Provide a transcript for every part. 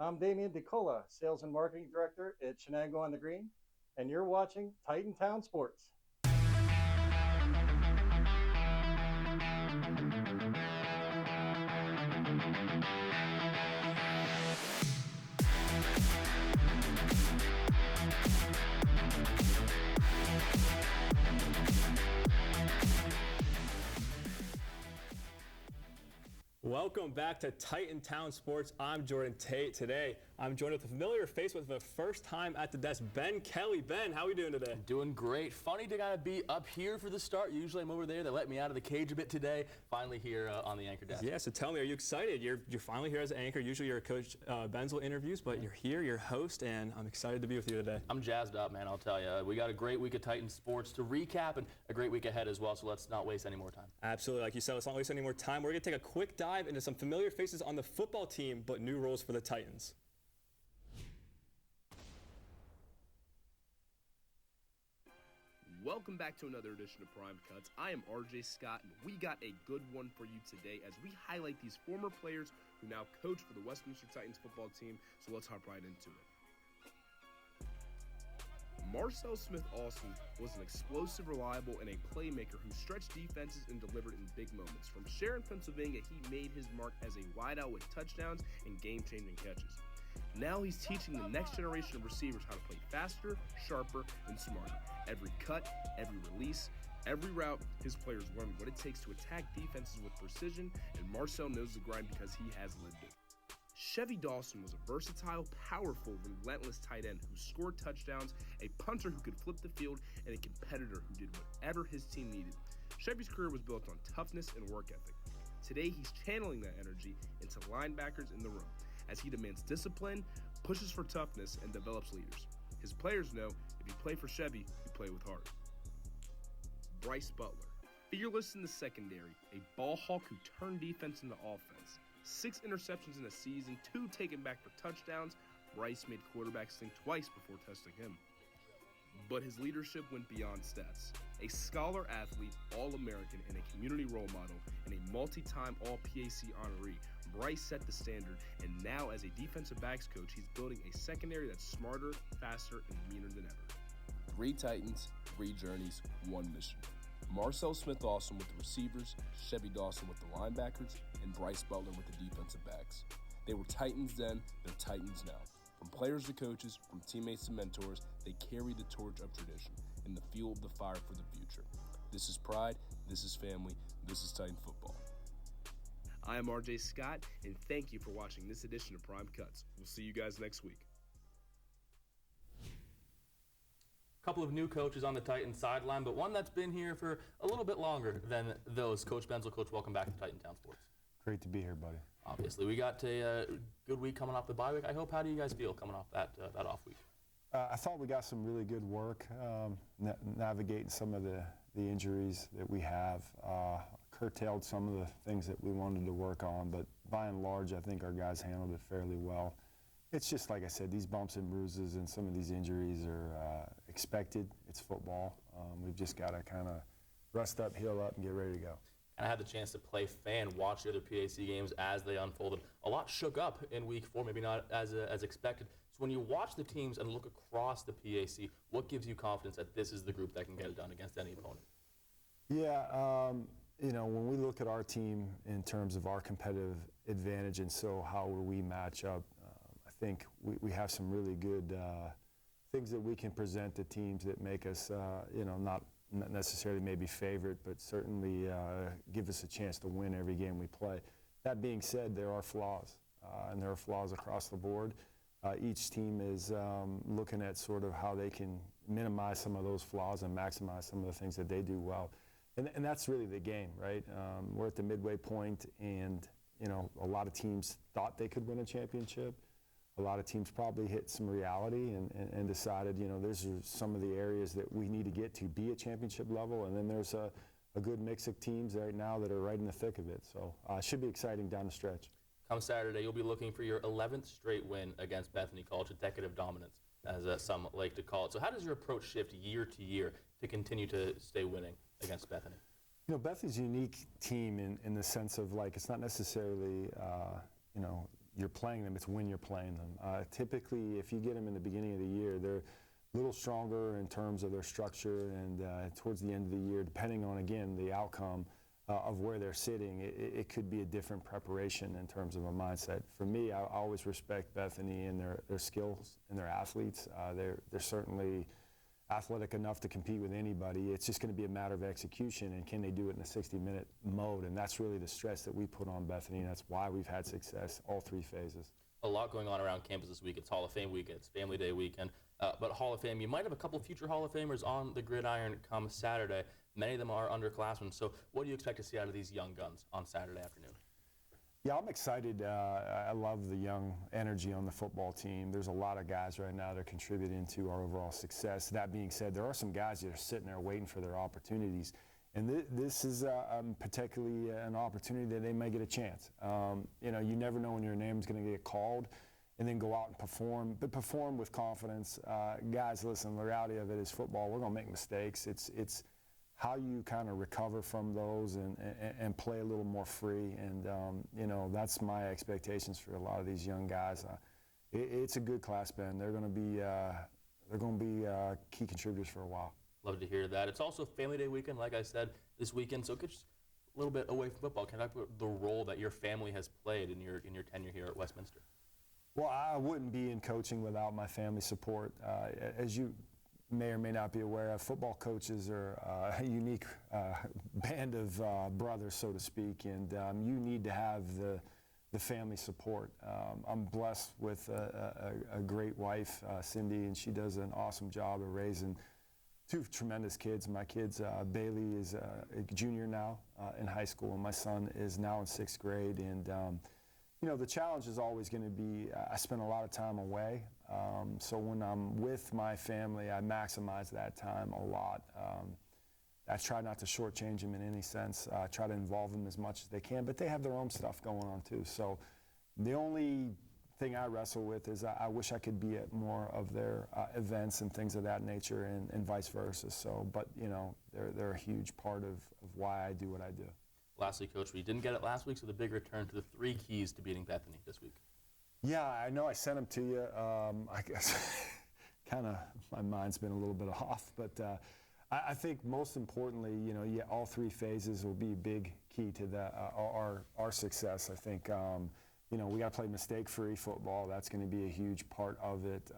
I'm Damian DiCola, Sales and Marketing Director at Shenango on the Green, and you're watching Titantown Sports. Welcome back to Titantown Sports. I'm Jordan Tate. Today, I'm joined with a familiar face with the first time at the desk, Ben Kelly. Ben, how are we doing today? Doing great. Funny to kind of be up here for the start. Usually I'm over there. They let me out of the cage a bit today. Finally here on the anchor desk. Yeah, so tell me, are you excited? You're finally here as an anchor. Usually you're Coach Benzel interviews, but you're here, you're host, and I'm excited to be with you today. I'm jazzed up, man, I'll tell you. We got a great week of Titan Sports to recap and a great week ahead as well, so let's not waste any more time. Absolutely. Like you said, let's not waste any more time. We're going to take a quick dive into some familiar faces on the football team, but new roles for the Titans. Welcome back to another edition of Prime Cuts. I am RJ Scott, and we got a good one for you today as we highlight these former players who now coach for the Westminster Titans football team, so let's hop right into it. Marcel Smith-Austin was an explosive, reliable, and a playmaker who stretched defenses and delivered in big moments. From Sharon, Pennsylvania, he made his mark as a wideout with touchdowns and game-changing catches. Now he's teaching the next generation of receivers how to play faster, sharper, and smarter. Every cut, every release, every route, his players learn what it takes to attack defenses with precision, and Marcel knows the grind because he has lived it. Chevy Dawson was a versatile, powerful, relentless tight end who scored touchdowns, a punter who could flip the field, and a competitor who did whatever his team needed. Chevy's career was built on toughness and work ethic. Today, he's channeling that energy into linebackers in the room as he demands discipline, pushes for toughness, and develops leaders. His players know if you play for Chevy, you play with heart. Brice Butler, fearless in the secondary, a ball hawk who turned defense into offense. 6 interceptions in a season, 2 taken back for touchdowns. Brice made quarterbacks think twice before testing him. But his leadership went beyond stats. A scholar athlete, All-American, and a community role model, and a multi-time All-PAC honoree, Brice set the standard, and now as a defensive backs coach, he's building a secondary that's smarter, faster, and meaner than ever. 3 Titans, 3 journeys, 1 mission. Marcel Smith-Austin with the receivers, Chevy Dawson with the linebackers, and Brice Butler with the defensive backs. They were Titans then, they're Titans now. From players to coaches, from teammates to mentors, they carry the torch of tradition and the fuel of the fire for the future. This is pride, this is family, this is Titan football. I am RJ Scott, and thank you for watching this edition of Prime Cuts. We'll see you guys next week. Couple of new coaches on the Titans sideline, but one that's been here for a little bit longer than those. Coach Benzel, Coach, welcome back to Titantown Sports. Great to be here, buddy. Obviously, we got a good week coming off the bye week. I hope. How do you guys feel coming off that off week? I thought we got some really good work navigating some of the injuries that we have. Curtailed some of the things that we wanted to work on, but by and large, I think our guys handled it fairly well. It's just, like I said, these bumps and bruises and some of these injuries are expected. It's football. We've just got to kind of rest up, heal up, and get ready to go. And I had the chance to play fan, watch the other PAC games as they unfolded. A lot shook up in week 4, maybe not as expected. So when you watch the teams and look across the PAC, what gives you confidence that this is the group that can get it done against any opponent? Yeah, when we look at our team in terms of our competitive advantage and so how we match up, I think we have some really good things that we can present to teams that make us, not necessarily maybe favorite, but certainly give us a chance to win every game we play. That being said, there are flaws, and there are flaws across the board. Each team is looking at sort of how they can minimize some of those flaws and maximize some of the things that they do well. And that's really the game, right? We're at the midway point, and a lot of teams thought they could win a championship. A lot of teams probably hit some reality and decided, these are some of the areas that we need to get to be at championship level. And then there's a good mix of teams right now that are right in the thick of it. So it should be exciting down the stretch. Come Saturday, you'll be looking for your 11th straight win against Bethany College, a decade of dominance, as some like to call it. So how does your approach shift year to year to continue to stay winning against Bethany? Bethany's a unique team in the sense of, like, it's not necessarily, you're playing them, it's when you're playing them. Typically, if you get them in the beginning of the year, they're a little stronger in terms of their structure, and towards the end of the year, depending on, again, the outcome of where they're sitting, it could be a different preparation in terms of a mindset. For me, I always respect Bethany and their skills and their athletes. They're certainly athletic enough to compete with anybody. It's just going to be a matter of execution, and can they do it in a 60-minute mode? And that's really the stress that we put on Bethany, and that's why we've had success all 3 phases. A lot going on around campus this week. It's Hall of Fame weekend. It's Family Day weekend. But Hall of Fame, you might have a couple future Hall of Famers on the gridiron come Saturday. Many of them are underclassmen. So what do you expect to see out of these young guns on Saturday afternoon? Yeah, I'm excited. I love the young energy on the football team. There's a lot of guys right now that are contributing to our overall success. That being said, there are some guys that are sitting there waiting for their opportunities. And this is particularly an opportunity that they may get a chance. You never know when your name's going to get called, and then go out and perform, but perform with confidence. Guys, listen, the reality of it is football. We're going to make mistakes. It's how you kind of recover from those and play a little more free. And, that's my expectations for a lot of these young guys. It's a good class, Ben. They're going to be key contributors for a while. Love to hear that. It's also Family Day weekend, like I said, this weekend. So just a little bit away from football, can I talk about the role that your family has played in your tenure here at Westminster? Well, I wouldn't be in coaching without my family support. As you may or may not be aware of, football coaches are a unique band of brothers, so to speak, and you need to have the family support. I'm blessed with a great wife, Cindy, and she does an awesome job of raising 2 tremendous kids. My kids, Bailey is a junior now in high school, and my son is now in 6th grade. And the challenge is always going to be, I spend a lot of time away. So when I'm with my family, I maximize that time a lot. I try not to shortchange them in any sense. I try to involve them as much as they can, but they have their own stuff going on too. So the only thing I wrestle with is I wish I could be at more of their events and things of that nature, and vice versa. So, but they're a huge part of why I do what I do. Lastly, Coach, we didn't get it last week, so the big return to the 3 keys to beating Bethany this week. Yeah, I know I sent them to you. I guess kind of my mind's been a little bit off, but I think most importantly, all 3 phases will be a big key to our success. I think, we got to play mistake-free football. That's going to be a huge part of it.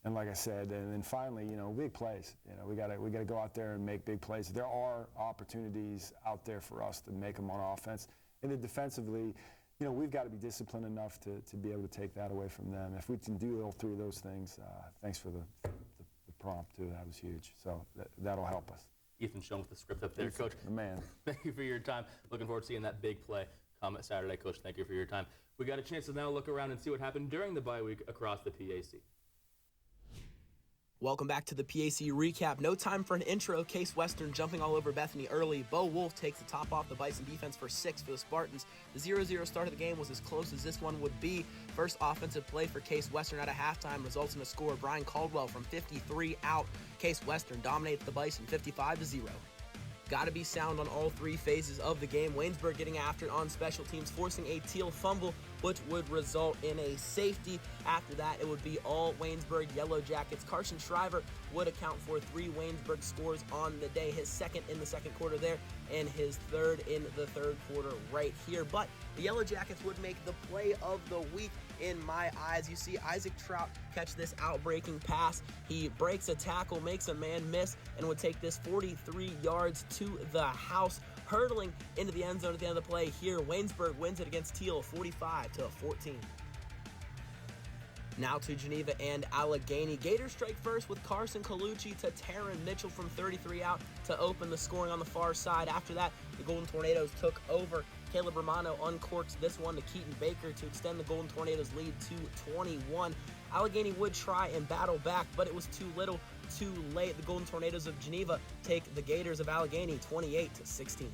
And like I said, and then finally, big plays. We got to go out there and make big plays. There are opportunities out there for us to make them on offense. And then defensively, we've got to be disciplined enough to be able to take that away from them. If we can do all 3 of those things, thanks for the prompt too. That was huge. So that'll help us. Ethan shown with the script up there, Coach. The man. Thank you for your time. Looking forward to seeing that big play come Saturday, Coach. Thank you for your time. We got a chance to now look around and see what happened during the bye week across the PAC. Welcome back to the PAC Recap. No time for an intro. Case Western jumping all over Bethany early. Bo Wolf takes the top off the Bison defense for 6 for the Spartans. The 0-0 start of the game was as close as this one would be. First offensive play for Case Western at a halftime results in a score. Brian Caldwell from 53 out. Case Western dominates the Bison 55-0. Got to be sound on all 3 phases of the game. Waynesburg getting after it on special teams, forcing a teal fumble, which would result in a safety. After that, it would be all Waynesburg Yellow Jackets. Carson Shriver would account for 3 Waynesburg scores on the day, his second in the second quarter there, and his third in the third quarter right here. But the Yellow Jackets would make the play of the week in my eyes. You see Isaac Trout catch this out-breaking pass. He breaks a tackle, makes a man miss, and would take this 43 yards to the house, hurtling into the end zone at the end of the play here. Waynesburg wins it against Teal 45-14. Now to Geneva and Allegheny. Gators strike first with Carson Colucci to Taryn Mitchell from 33 out to open the scoring on the far side. After that, the Golden Tornadoes took over. Caleb Romano uncorks this one to Keaton Baker to extend the Golden Tornadoes lead to 21. Allegheny would try and battle back, but it was too little, too late. The Golden Tornadoes of Geneva take the Gators of Allegheny 28-16.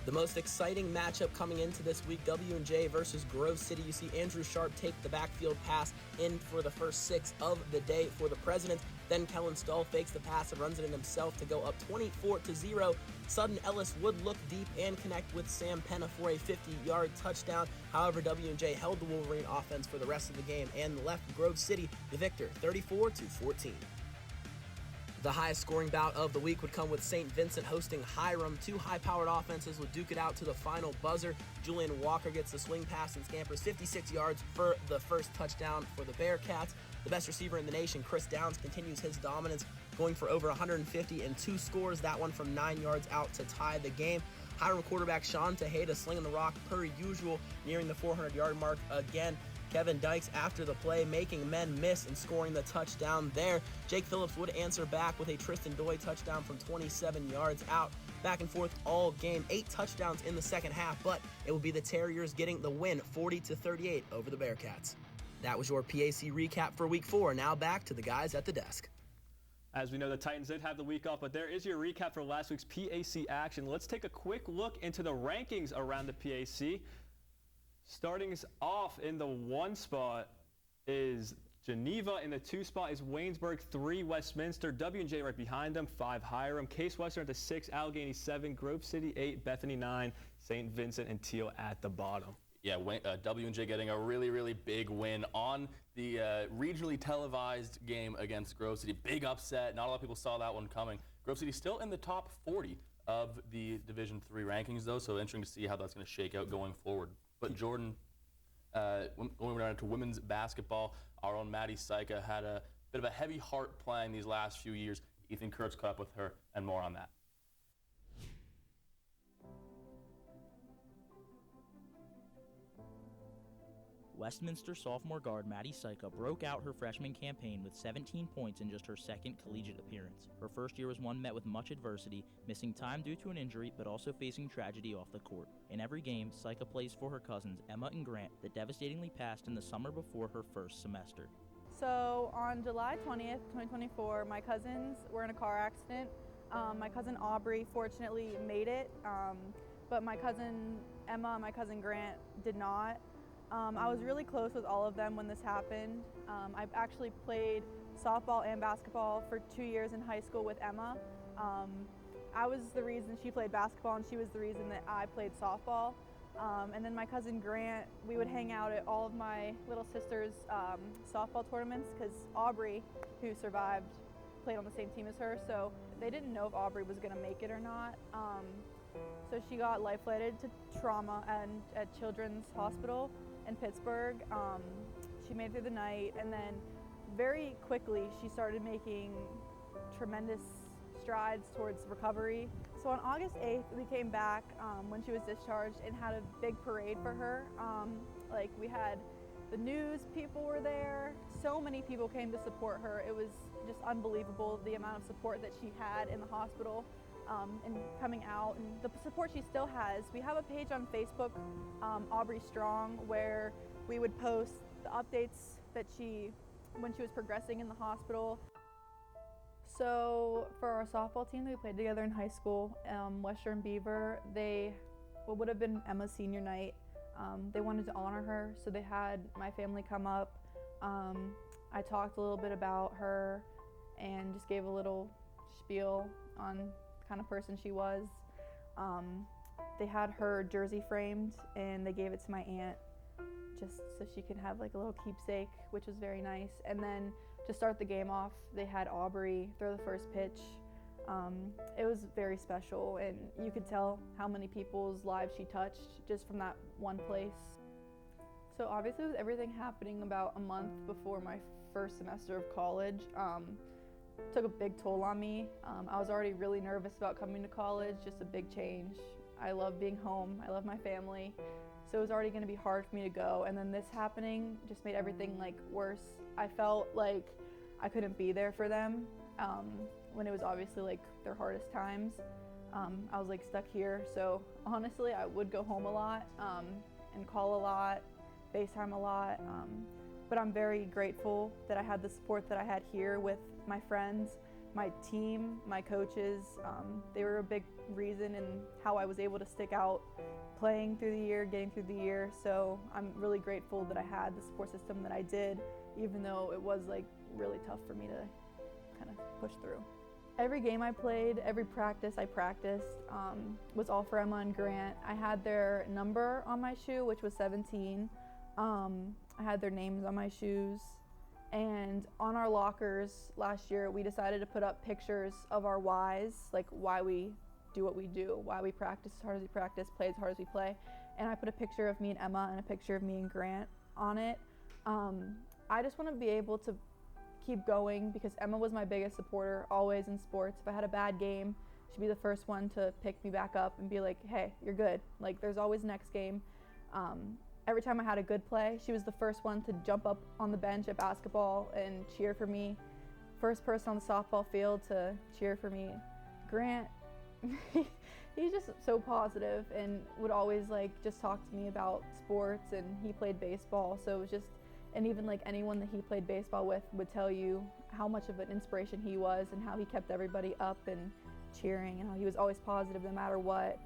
The most exciting matchup coming into this week, W&J versus Grove City. You see Andrew Sharp take the backfield pass in for the first 6 of the day for the Presidents. Then Kellen Stahl fakes the pass and runs it in himself to go up 24-0. Sutton Ellis would look deep and connect with Sam Penna for a 50-yard touchdown. However, W&J held the Wolverine offense for the rest of the game and left Grove City the victor, 34-14. The highest scoring bout of the week would come with St. Vincent hosting Hiram. 2 high-powered offenses would duke it out to the final buzzer. Julian Walker gets the swing pass and scampers 56 yards for the first touchdown for the Bearcats. The best receiver in the nation, Chris Downs, continues his dominance, going for over 150 and 2 scores, that one from 9 yards out to tie the game. Hiram quarterback Sean Tejeda slinging the rock per usual, nearing the 400-yard mark again. Kevin Dykes after the play, making men miss and scoring the touchdown there. Jake Phillips would answer back with a Tristan Doy touchdown from 27 yards out. Back and forth all game, 8 touchdowns in the second half, but it will be the Terriers getting the win, 40-38 over the Bearcats. That was your PAC recap for Week 4. Now back to the guys at the desk. As we know, the Titans did have the week off, but there is your recap for last week's PAC action. Let's take a quick look into the rankings around the PAC. Starting us off in the 1 spot is Geneva. In the 2 spot is Waynesburg, 3 Westminster, W&J right behind them, 5 Hiram, Case Western at the 6, Allegheny 7, Grove City 8, Bethany 9, St. Vincent and Teal at the bottom. Yeah, W&J getting a really, really big win on the regionally televised game against Grove City. Big upset. Not a lot of people saw that one coming. Grove City still in the top 40 of the Division III rankings, though, so interesting to see how that's going to shake out going forward. But Jordan, going around to women's basketball, our own Maddie Syka had a bit of a heavy heart playing these last few years. Ethan Kurtz caught up with her, and more on that. Westminster sophomore guard Maddie Syka broke out her freshman campaign with 17 points in just her second collegiate appearance. Her first year was one met with much adversity, missing time due to an injury but also facing tragedy off the court. In every game, Syka plays for her cousins Emma and Grant that devastatingly passed in the summer before her first semester. So on July 20th, 2024, my cousins were in a car accident. My cousin Aubrey fortunately made it, but my cousin Emma and my cousin Grant did not. I was really close with all of them when this happened. I've actually played softball and basketball for 2 years in high school with Emma. I was the reason she played basketball and she was the reason that I played softball. And then my cousin Grant, we would hang out at all of my little sister's softball tournaments because Aubrey, who survived, played on the same team as her, so they didn't know if Aubrey was going to make it or not. So she got life-flighted to trauma at Children's Hospital in Pittsburgh. She made it through the night, and then very quickly she started making tremendous strides towards recovery. So on August 8th, we came back when she was discharged and had a big parade for her. Like we had the news people were there. So many people came to support her. It was just unbelievable the amount of support that she had in the hospital. And coming out, and the support she still has. We have a page on Facebook, Aubrey Strong, where we would post the updates that when she was progressing in the hospital. So for our softball team that we played together in high school, Western Beaver, what would have been Emma's senior night, they wanted to honor her, so they had my family come up. I talked a little bit about her and just gave a little spiel on kind of person she was. They had her jersey framed and they gave it to my aunt just so she could have like a little keepsake, which was very nice. And then to start the game off, they had Aubrey throw the first pitch. It was very special, and you could tell how many people's lives she touched just from that one place. So obviously with everything happening about a month before my first semester of college, took a big toll on me. I was already really nervous about coming to college, just a big change. I love being home, I love my family, so it was already going to be hard for me to go, and then this happening just made everything like worse. I felt like I couldn't be there for them when it was obviously like their hardest times. I was like stuck here, so honestly I would go home a lot and call a lot, FaceTime a lot, but I'm very grateful that I had the support that I had here with my friends my team, my coaches, they were a big reason in how I was able to stick out playing through the year, getting through the year. So I'm really grateful that I had the support system that I did, even though it was like really tough for me to kind of push through. Every game I played, every practice I practiced was all for Emma and Grant. I had their number on my shoe, which was 17. I had their names on my shoes. And on our lockers last year, we decided to put up pictures of our whys, like why we do what we do, why we practice as hard as we practice, play as hard as we play. And I put a picture of me and Emma and a picture of me and Grant on it. I just want to be able to keep going because Emma was my biggest supporter always in sports. If I had a bad game, she'd be the first one to pick me back up and be like, hey, you're good. Like, there's always next game. Every time I had a good play, she was the first one to jump up on the bench at basketball and cheer for me. First person on the softball field to cheer for me. Grant, he's just so positive and would always like just talk to me about sports, and he played baseball, so it was just, and even like anyone that he played baseball with would tell you how much of an inspiration he was and how he kept everybody up and cheering and how he was always positive no matter what.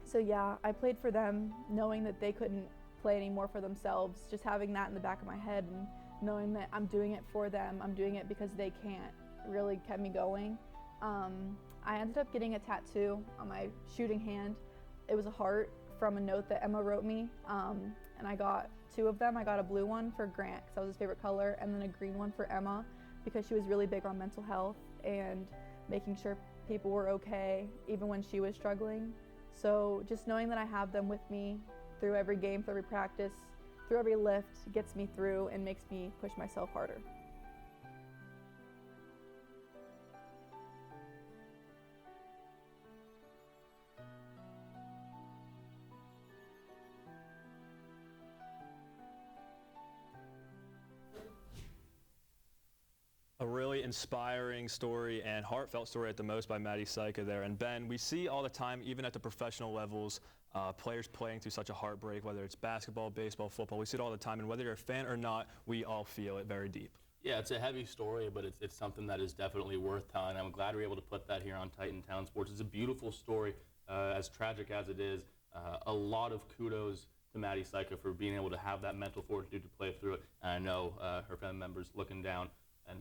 So yeah, I played for them knowing that they couldn't play anymore for themselves, just having that in the back of my head and knowing that I'm doing it for them, I'm doing it because they can't, really kept me going. I ended up getting a tattoo on my shooting hand. It was a heart from a note that Emma wrote me, and I got 2 of them. I got a blue one for Grant because that was his favorite color, and then a green one for Emma because she was really big on mental health and making sure people were okay even when she was struggling. So just knowing that I have them with me through every game, through every practice, through every lift gets me through and makes me push myself harder. A really inspiring story and heartfelt story at the most by Maddie Syka there. And Ben, we see all the time, even at the professional levels, players playing through such a heartbreak, whether it's basketball, baseball, football. We see it all the time, and whether you're a fan or not, we all feel it very deep. Yeah, it's a heavy story, but it's something that is definitely worth telling. I'm glad we're able to put that here on Titan Town Sports. It's a beautiful story, as tragic as it is. A lot of kudos to Maddie Syka for being able to have that mental fortitude to play through it. And I know her family members looking down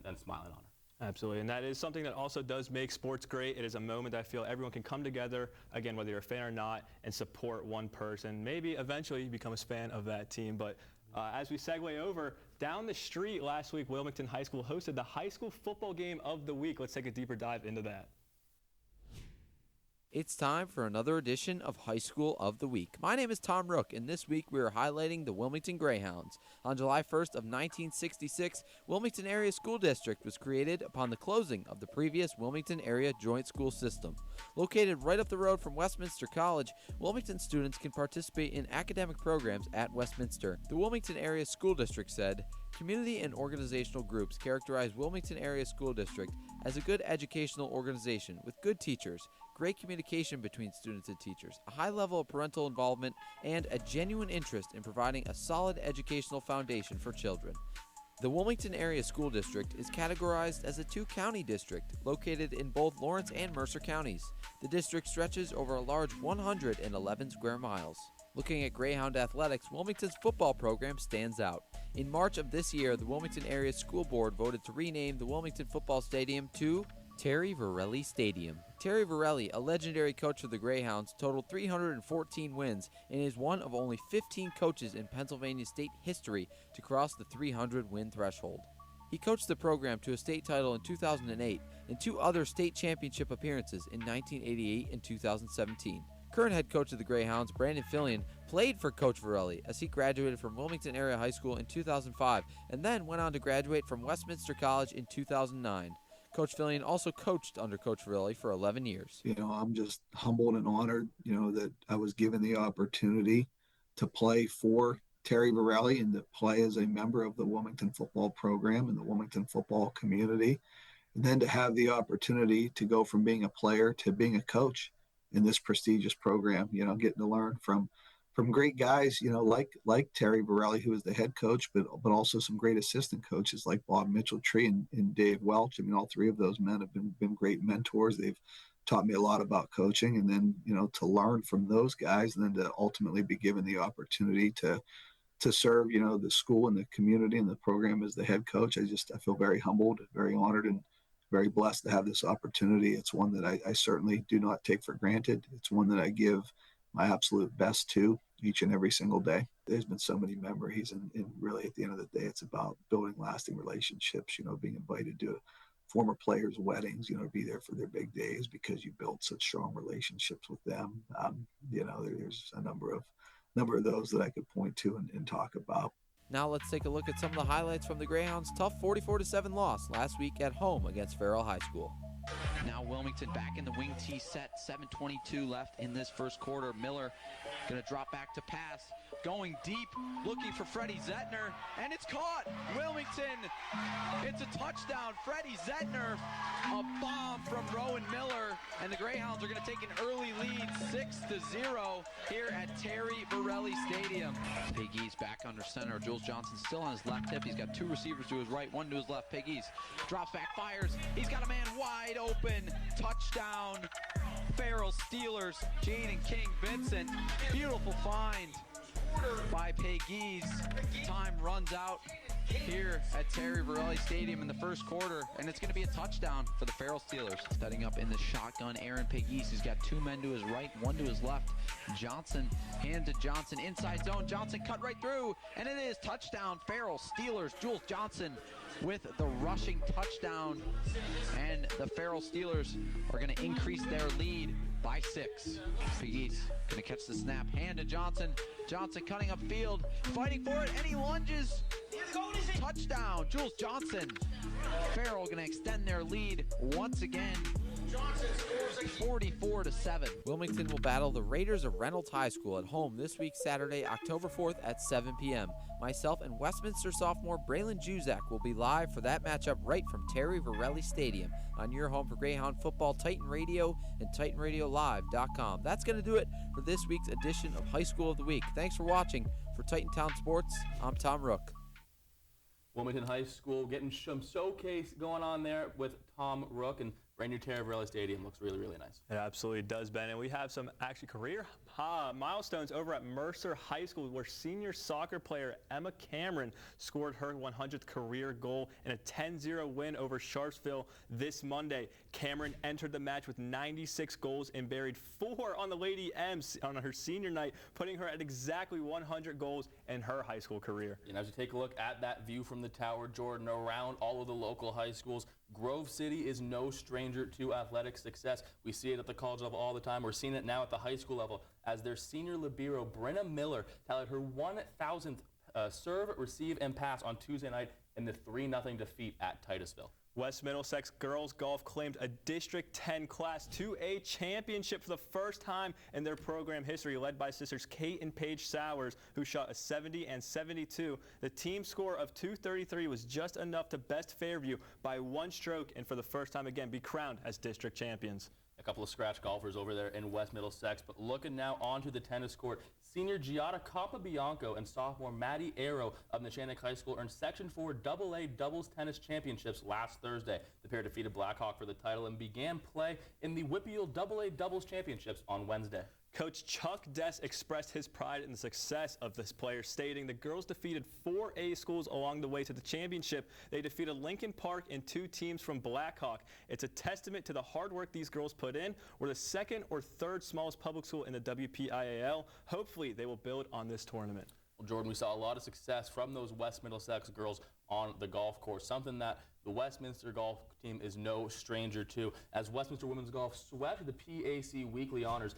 and smiling on her. Absolutely, and that is something that also does make sports great. It is a moment that I feel everyone can come together, again, whether you're a fan or not, and support one person. Maybe eventually you become a fan of that team. But as we segue over, down the street last week, Wilmington High School hosted the high school football game of the week. Let's take a deeper dive into that. It's time for another edition of High School of the Week. My name is Tom Rook, and this week we are highlighting the Wilmington Greyhounds. On July 1st of 1966, Wilmington Area School District was created upon the closing of the previous Wilmington Area Joint School System. Located right up the road from Westminster College, Wilmington students can participate in academic programs at Westminster. The Wilmington Area School District said, "Community and organizational groups characterize Wilmington Area School District as a good educational organization with good teachers, great communication between students and teachers, a high level of parental involvement, and a genuine interest in providing a solid educational foundation for children." The Wilmington Area School District is categorized as a 2-county district located in both Lawrence and Mercer counties. The district stretches over a large 111 square miles. Looking at Greyhound athletics, Wilmington's football program stands out. In March of this year, the Wilmington Area School Board voted to rename the Wilmington Football Stadium to Terry Verrelli Stadium. Terry Verrelli, a legendary coach for the Greyhounds, totaled 314 wins and is one of only 15 coaches in Pennsylvania state history to cross the 300-win threshold. He coached the program to a state title in 2008 and 2 other state championship appearances in 1988 and 2017. Current head coach of the Greyhounds, Brandon Phillian, played for Coach Verrelli as he graduated from Wilmington Area High School in 2005 and then went on to graduate from Westminster College in 2009. Coach Phillian also coached under Coach Verrelli for 11 years. I'm just humbled and honored, that I was given the opportunity to play for Terry Verrelli and to play as a member of the Wilmington football program and the Wilmington football community. And then to have the opportunity to go from being a player to being a coach in this prestigious program, getting to learn from from great guys, like Terry Borelli, who is the head coach, but also some great assistant coaches like Bob Mitchell-Tree and Dave Welch. I mean, all three of those men have been great mentors. They've taught me a lot about coaching, and then, to learn from those guys, and then to ultimately be given the opportunity to serve, the school and the community and the program as the head coach. I feel very humbled, very honored, and very blessed to have this opportunity. It's one that I certainly do not take for granted. It's one that I give my absolute best to each and every single day. There's been so many memories, and really at the end of the day, it's about building lasting relationships, being invited to former players' weddings, be there for their big days because you built such strong relationships with them. There's a number of those that I could point to and talk about. Now let's take a look at some of the highlights from the Greyhounds' tough 44-7 loss last week at home against Farrell High School. Now Wilmington back in the wing T set, 7:22 left in this first quarter. Miller gonna drop back to pass, going deep, looking for Freddie Zettner, and it's caught. Wilmington, it's a touchdown. Freddie Zettner, a bomb from Rowan Miller, and the Greyhounds are gonna take an early lead, 6-0 here at Terry Borelli Stadium. Piggies back under center. Jules Johnson still on his left hip. He's got two receivers to his right, one to his left. Piggies drops back, fires. He's got a man wide open. Touchdown, Farrell Steelers. Jaden King Vincent. Beautiful find by Peggy's. Time runs out here at Terry Borelli Stadium in the first quarter, and it's going to be a touchdown for the Farrell Steelers. Setting up in the shotgun, Aaron Peggy's. He's got two men to his right, one to his left. Johnson, hand to Johnson, inside zone. Johnson cut right through, and it is touchdown, Farrell Steelers. Jules Johnson with the rushing touchdown, and the Farrell Steelers are going to increase their lead by 6. Peggy's going to catch the snap, hand to Johnson. Johnson cutting upfield, fighting for it, and he lunges. Touchdown, Jules Johnson. Farrell going to extend their lead once again. 44-7. Wilmington will battle the Raiders of Reynolds High School at home this week, Saturday, October 4th at 7 p.m. Myself and Westminster sophomore Braylon Juzak will be live for that matchup right from Terry Borelli Stadium on your home for Greyhound football, Titan Radio, and TitanRadioLive.com. That's going to do it for this week's edition of High School of the Week. Thanks for watching. For Titantown Sports, I'm Tom Rook. Wilmington High School getting some showcase going on there with Tom Rook, and brand new Terry Borelli Stadium looks really, really nice. It absolutely does, Ben. And we have some actually career milestones over at Mercer High School, where senior soccer player Emma Cameron scored her 100th career goal in a 10-0 win over Sharpsville this Monday. Cameron entered the match with 96 goals and buried 4 on the Lady M's on her senior night, putting her at exactly 100 goals in her high school career. And as you take a look at that view from the tower, Jordan, around all of the local high schools, Grove City is no stranger to athletic success. We see it at the college level all the time. We're seeing it now at the high school level as their senior libero, Brenna Miller, tallied her 1,000th serve, receive, and pass on Tuesday night in the 3-0 defeat at Titusville. West Middlesex Girls Golf claimed a District 10 Class 2A championship for the first time in their program history, led by sisters Kate and Paige Sowers, who shot a 70 and 72. The team score of 233 was just enough to best Fairview by 1 stroke, and for the first time again be crowned as district champions. A couple of scratch golfers over there in West Middlesex, but looking now onto the tennis court, senior Giada Capabianco and sophomore Maddie Arrow of Neshannock High School earned Section 4 AA doubles tennis championships last Thursday. The pair defeated Blackhawk for the title and began play in the Whippeal AA doubles championships on Wednesday. Coach Chuck Dess expressed his pride in the success of this player, stating the girls defeated 4 A schools along the way to the championship. They defeated Lincoln Park and 2 teams from Blackhawk. It's a testament to the hard work these girls put in. We're the 2nd or 3rd smallest public school in the WPIAL. Hopefully they will build on this tournament. Well, Jordan, we saw a lot of success from those West Middlesex girls on the golf course, something that the Westminster golf team is no stranger to, as Westminster Women's Golf swept the PAC Weekly Honors.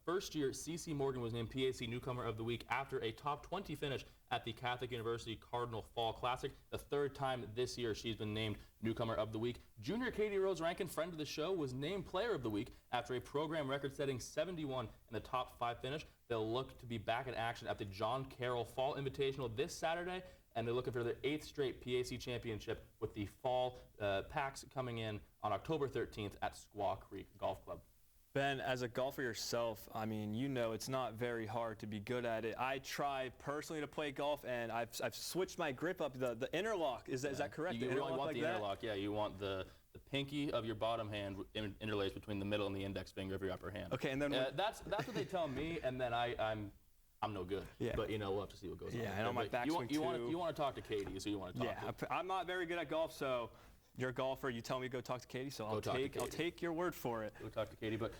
First year, CeCe Morgan was named PAC Newcomer of the Week after a top 20 finish at the Catholic University Cardinal Fall Classic. The 3rd time this year she's been named Newcomer of the Week. Junior Katie Rose Rankin, friend of the show, was named Player of the Week after a program record-setting 71 in the top 5 finish. They'll look to be back in action at the John Carroll Fall Invitational this Saturday, and they're looking for their 8th straight PAC championship with the fall PACs coming in on October 13th at Squaw Creek Golf Club. Ben, as a golfer yourself, I mean, you know it's not very hard to be good at it. I try personally to play golf, and I've switched my grip up. The interlock, is that correct? You really want the interlock, yeah. You want the pinky of your bottom hand interlaced between the middle and the index finger of your upper hand. Okay, and then that's what they tell me, and then I'm no good. Yeah. But we'll have to see what goes on. Yeah, and on my backswing you want to talk to Katie, so you want to talk to her. I'm not very good at golf, so you're a golfer. You tell me to go talk to Katie, so I'll take your word for it. Go talk to Katie. But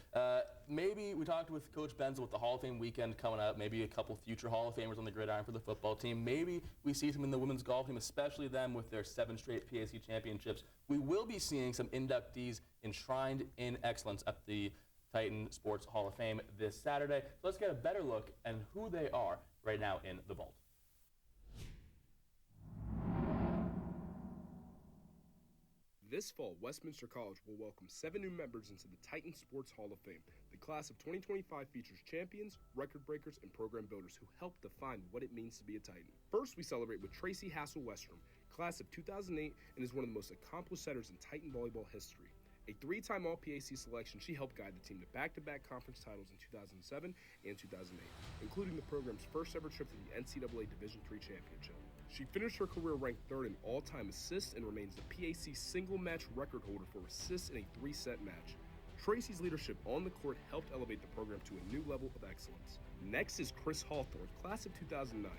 maybe we talked with Coach Benzel with the Hall of Fame weekend coming up. Maybe a couple future Hall of Famers on the gridiron for the football team. Maybe we see some in the women's golf team, especially them with their 7 straight PAC championships. We will be seeing some inductees enshrined in excellence at the Titan Sports Hall of Fame this Saturday. So let's get a better look at who they are right now in the vault. This fall, Westminster College will welcome 7 new members into the Titan Sports Hall of Fame. The class of 2025 features champions, record breakers, and program builders who help define what it means to be a Titan. First, we celebrate with Tracy Hassel-Westrom, class of 2008, and is one of the most accomplished setters in Titan volleyball history. A 3-time All-PAC selection, she helped guide the team to back-to-back conference titles in 2007 and 2008, including the program's first ever trip to the NCAA Division III Championship. She finished her career ranked 3rd in all-time assists and remains the PAC single-match record holder for assists in a 3-set match. Tracy's leadership on the court helped elevate the program to a new level of excellence. Next is Chris Hawthorne, class of 2009.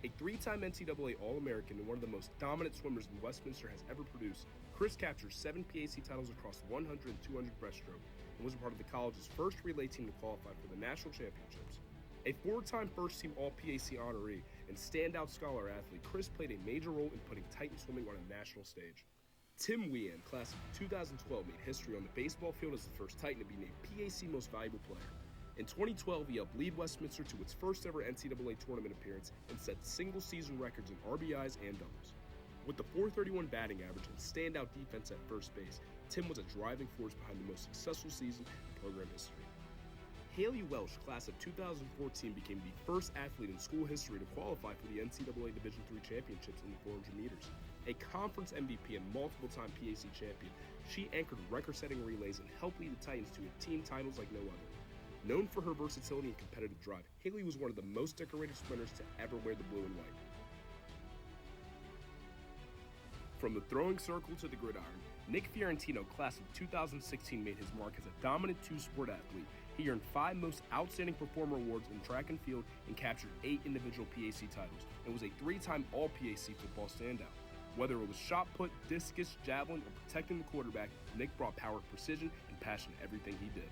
A 3-time NCAA All-American and one of the most dominant swimmers Westminster has ever produced, Chris captured 7 PAC titles across 100 and 200 breaststroke and was a part of the college's first relay team to qualify for the national championships. A 4-time first-team All-PAC honoree and standout scholar athlete, Chris played a major role in putting Titan swimming on a national stage. Tim Wieand, class of 2012, made history on the baseball field as the first Titan to be named PAC Most Valuable Player. In 2012, he helped lead Westminster to its first ever NCAA tournament appearance and set single-season records in RBIs and doubles. With the .431 batting average and standout defense at first base, Tim was a driving force behind the most successful season in program history. Haley Welsh, class of 2014, became the first athlete in school history to qualify for the NCAA Division III championships in the 400 meters. A conference MVP and multiple-time PAC champion, she anchored record-setting relays and helped lead the Titans to team titles like no other. Known for her versatility and competitive drive, Haley was one of the most decorated sprinters to ever wear the blue and white. From the throwing circle to the gridiron, Nick Fiorentino, class of 2016, made his mark as a dominant 2-sport athlete. He earned 5 Most Outstanding Performer awards in track and field and captured 8 individual PAC titles, and was a 3-time All-PAC football standout. Whether it was shot put, discus, javelin, or protecting the quarterback, Nick brought power, precision, and passion to everything he did.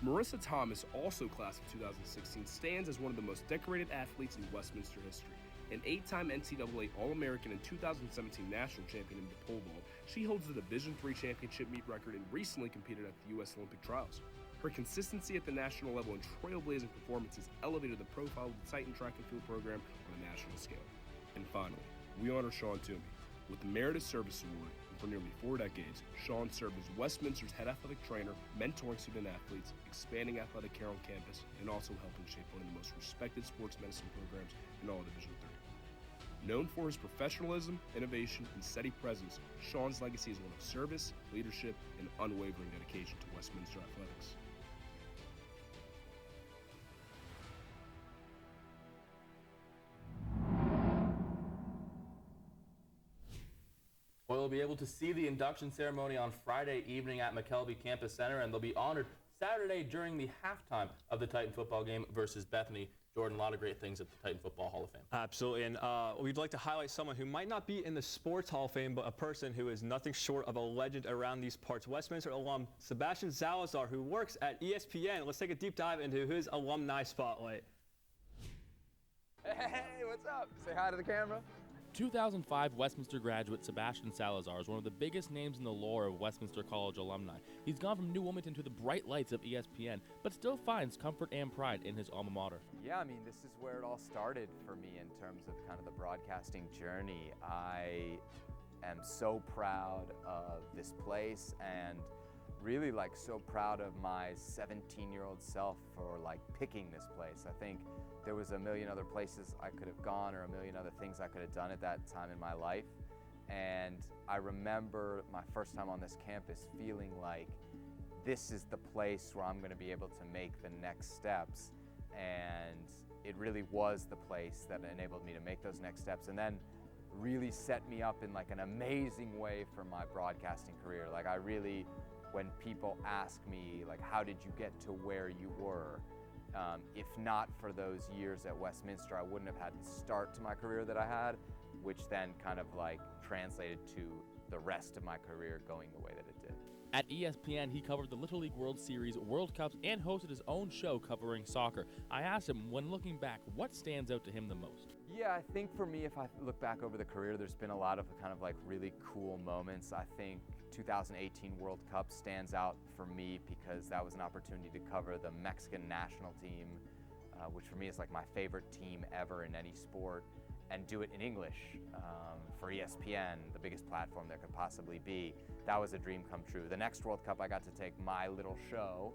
Marissa Thomas, also class of 2016, stands as one of the most decorated athletes in Westminster history. An 8-time NCAA All-American and 2017 national champion in the pole vault, she holds the Division III championship meet record and recently competed at the U.S. Olympic trials. Her consistency at the national level and trailblazing performances elevated the profile of the Titan track and field program on a national scale. And finally, we honor Sean Toomey with the Meritorious Service Award. For nearly 4 decades, Sean served as Westminster's head athletic trainer, mentoring student athletes, expanding athletic care on campus, and also helping shape one of the most respected sports medicine programs in all of Division III. Known for his professionalism, innovation, and steady presence, Sean's legacy is one of service, leadership, and unwavering dedication to Westminster athletics. Well, they'll be able to see the induction ceremony on Friday evening at McKelvey Campus Center, and they'll be honored Saturday during the halftime of the Titan football game versus Bethany. Jordan, a lot of great things at the Titan Football Hall of Fame. Absolutely, and we'd like to highlight someone who might not be in the Sports Hall of Fame, but a person who is nothing short of a legend around these parts. Westminster alum Sebastian Salazar, who works at ESPN. Let's take a deep dive into his Alumni Spotlight. Hey, what's up? Say hi to the camera. 2005 Westminster graduate Sebastian Salazar is one of the biggest names in the lore of Westminster College alumni. He's gone from New Wilmington to the bright lights of ESPN, but still finds comfort and pride in his alma mater. Yeah, I mean, this is where it all started for me in terms of kind of the broadcasting journey. I am so proud of this place and really so proud of my 17-year-old self for picking this place. I think there was a million other places I could have gone or a million other things I could have done at that time in my life. And I remember my first time on this campus feeling like this is the place where I'm going to be able to make the next steps. And it really was the place that enabled me to make those next steps, and then really set me up in like an amazing way for my broadcasting career. Like I really, when people ask me like, how did you get to where you were? If not for those years at Westminster, I wouldn't have had the start to my career that I had, which then kind of like translated to the rest of my career going the way that it did. At ESPN, he covered the Little League World Series, World Cups, and hosted his own show covering soccer. I asked him, when looking back, what stands out to him the most? Yeah, I think for me, if I look back over the career, there's been a lot of kind of like really cool moments. I think 2018 World Cup stands out for me because that was an opportunity to cover the Mexican national team, which for me is like my favorite team ever in any sport, and do it in English for ESPN, the biggest platform there could possibly be. That was a dream come true. The next World Cup, I got to take my little show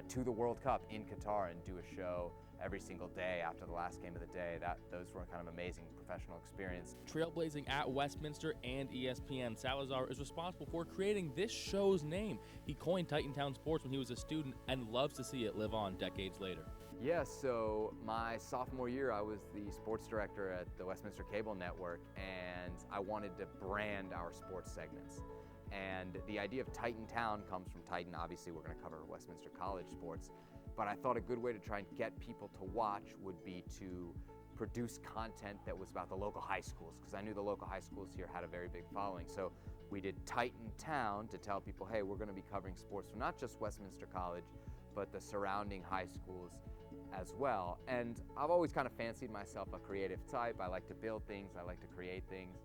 to the World Cup in Qatar and do a show every single day after the last game of the day. Those were kind of amazing professional experience. Trailblazing at Westminster and ESPN, Salazar is responsible for creating this show's name. He coined Titantown Sports when he was a student and loves to see it live on decades later. Yeah, so my sophomore year, I was the sports director at the Westminster Cable Network, and I wanted to brand our sports segments. And the idea of Titantown comes from Titan. Obviously, we're going to cover Westminster College sports, but I thought a good way to try and get people to watch would be to produce content that was about the local high schools, because I knew the local high schools here had a very big following. So we did Titantown to tell people, hey, we're going to be covering sports from not just Westminster College, but the surrounding high schools as well. And I've always kind of fancied myself a creative type. I like to build things, I like to create things,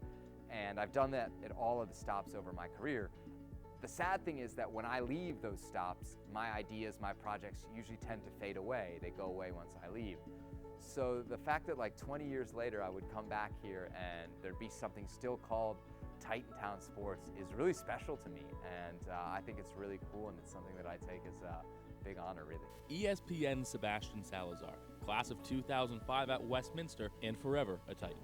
and I've done that at all of the stops over my career. The sad thing is that when I leave those stops, my ideas, my projects usually tend to fade away. They go away once I leave. So the fact that like 20 years later I would come back here and there'd be something still called Titantown Sports is really special to me, and I think it's really cool, and it's something that I take as a big honor, really. ESPN's Sebastian Salazar, class of 2005 at Westminster, and forever a Titan.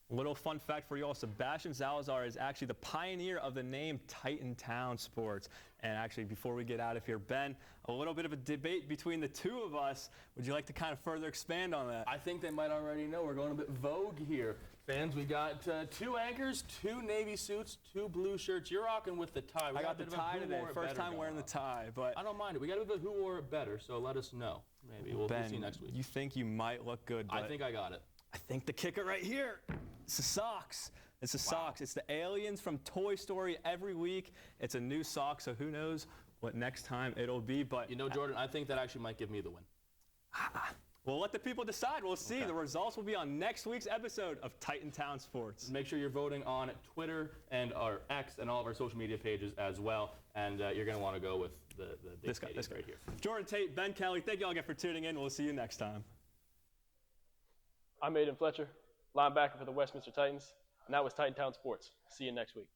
Little fun fact for you all, Sebastian Salazar is actually the pioneer of the name Titantown Sports. And actually, before we get out of here, Ben, a little bit of a debate between the two of us. Would you like to kind of further expand on that? I think they might already know. We're going a bit Vogue here. Fans, we got 2 anchors, 2 navy suits, 2 blue shirts. You're rocking with the tie. I got the tie today. First time wearing the tie, but I don't mind it. We got a bit of who wore it better, so let us know. Maybe we'll see you next week. You think you might look good, but I think I got it. I think the kicker right here. It's the socks. It's the socks. It's the aliens from Toy Story every week. It's a new sock, so who knows what next time it'll be. But you know, Jordan, I think that actually might give me the win. We'll let the people decide. We'll see. Okay. The results will be on next week's episode of Titantown Sports. Make sure you're voting on Twitter and our X and all of our social media pages as well. And you're going to want to go with this guy right here. Jordan Tate, Ben Kelly, thank you all again for tuning in. We'll see you next time. I'm Aiden Fletcher, linebacker for the Westminster Titans, and that was Titantown Sports. See you next week.